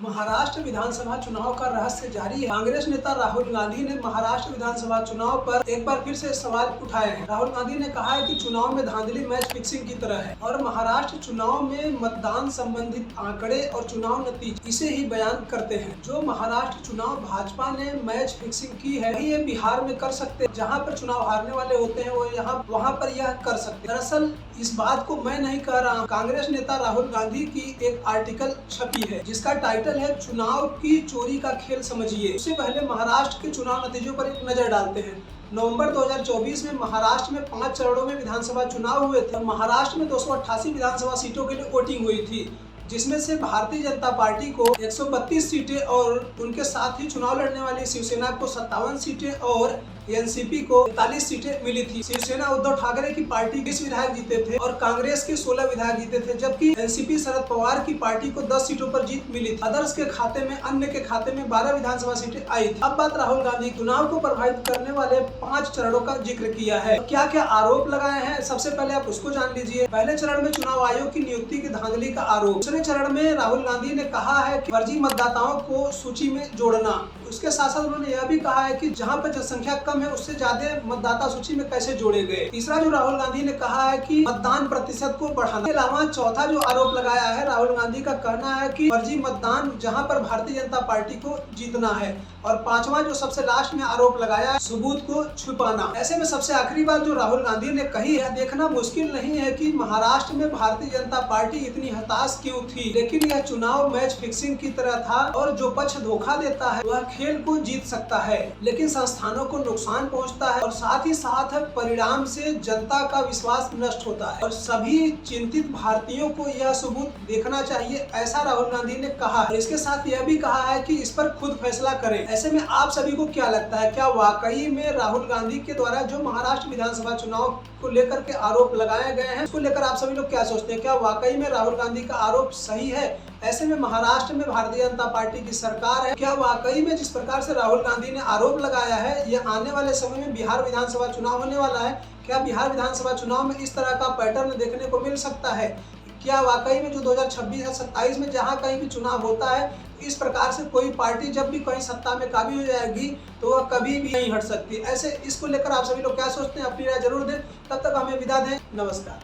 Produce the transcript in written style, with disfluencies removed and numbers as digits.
महाराष्ट्र विधानसभा चुनाव का रहस्य जारी है। कांग्रेस नेता राहुल गांधी ने महाराष्ट्र विधानसभा चुनाव पर एक बार फिर से सवाल उठाए हैं। राहुल गांधी ने कहा है कि चुनाव में धांधली मैच फिक्सिंग की तरह है और महाराष्ट्र चुनाव में मतदान संबंधित आंकड़े और चुनाव नतीजे इसे ही बयान करते हैं। जो महाराष्ट्र चुनाव भाजपा ने मैच फिक्सिंग की है वही ये बिहार में कर सकते हैं। जहाँ पर चुनाव हारने वाले होते हैं वो वहाँ पर यह कर सकते हैं। दरअसल इस बात को मैं नहीं कह रहा हूँ, कांग्रेस नेता राहुल गांधी की एक आर्टिकल छपी है जिसका टाइटल है चुनाव की चोरी का खेल समझिए। उससे पहले महाराष्ट्र के चुनाव नतीजों पर एक नजर डालते हैं। नवंबर 2024 में महाराष्ट्र में 5 चरणों में विधानसभा चुनाव हुए थे। महाराष्ट्र में 288 विधानसभा सीटों के लिए वोटिंग हुई थी, जिसमें से भारतीय जनता पार्टी को 132 सीटें और उनके साथ ही चुनाव लड़ने वाली शिवसेना को 57 सीटें और एनसीपी को 41 सीटें मिली थी। शिवसेना उद्धव ठाकरे की पार्टी 20 विधायक जीते थे और कांग्रेस के 16 विधायक जीते थे, जबकि एनसीपी शरद पवार की पार्टी को 10 सीटों पर जीत मिली थी। अदर्स के खाते में, अन्य के खाते में 12 विधानसभा सीटें आई थी। अब बात राहुल गांधी चुनाव को प्रभावित करने वाले 5 चरणों का जिक्र किया है। क्या क्या आरोप लगाए हैं, सबसे पहले आप उसको जान लीजिए। पहले चरण में चुनाव आयोग की नियुक्ति की धांधली का आरोप। दूसरे चरण में राहुल गांधी ने कहा है कि फर्जी मतदाताओं को सूची में जोड़ना। उसके साथ साथ उन्होंने यह भी कहा है कि जहां पर जनसंख्या कम है उससे ज्यादा मतदाता सूची में कैसे जोड़े गए। तीसरा जो राहुल गांधी ने कहा है कि मतदान प्रतिशत को बढ़ाना। इसके अलावा चौथा जो आरोप लगाया है राहुल गांधी का कहना है कि फर्जी मतदान जहां पर भारतीय जनता पार्टी को जीतना है। और पांचवा जो सबसे लास्ट में आरोप लगाया है सबूत को छुपाना। ऐसे में सबसे आखिरी बात जो राहुल गांधी ने कही है, देखना मुश्किल नहीं है कि महाराष्ट्र में भारतीय जनता पार्टी इतनी हताश क्यों थी, लेकिन यह चुनाव मैच फिक्सिंग की तरह था और जो पक्ष धोखा देता है वह खेल को जीत सकता है लेकिन संस्थानों को नुकसान पहुंचता है और साथ ही साथ परिणाम से जनता का विश्वास नष्ट होता है और सभी चिंतित भारतीयों को यह सबूत देखना चाहिए, ऐसा राहुल गांधी ने कहा है। इसके साथ यह भी कहा है कि इस पर खुद फैसला करें। ऐसे में आप सभी को क्या लगता है, क्या वाकई में राहुल गांधी के द्वारा जो महाराष्ट्र विधानसभा चुनाव को लेकर के आरोप लगाए गए हैं उसको लेकर आप सभी लोग क्या सोचते हैं? क्या वाकई में राहुल गांधी का आरोप सही है? ऐसे में महाराष्ट्र में भारतीय जनता पार्टी की सरकार है, क्या वाकई में जिस प्रकार से राहुल गांधी ने आरोप लगाया है यह आने वाले समय में बिहार विधानसभा चुनाव होने वाला है? क्या बिहार विधानसभा चुनाव में इस तरह का पैटर्न देखने को मिल सकता है? क्या वाकई में जो 2026 या 27 में जहां कहीं भी चुनाव होता है इस प्रकार से कोई पार्टी जब भी कहीं सत्ता में काबिज हो जाएगी तो वह कभी भी नहीं हट सकती? ऐसे इसको लेकर आप सभी लोग क्या सोचते हैं? अपनी राय जरूर दें। तब तक हमें विदा दें। नमस्कार।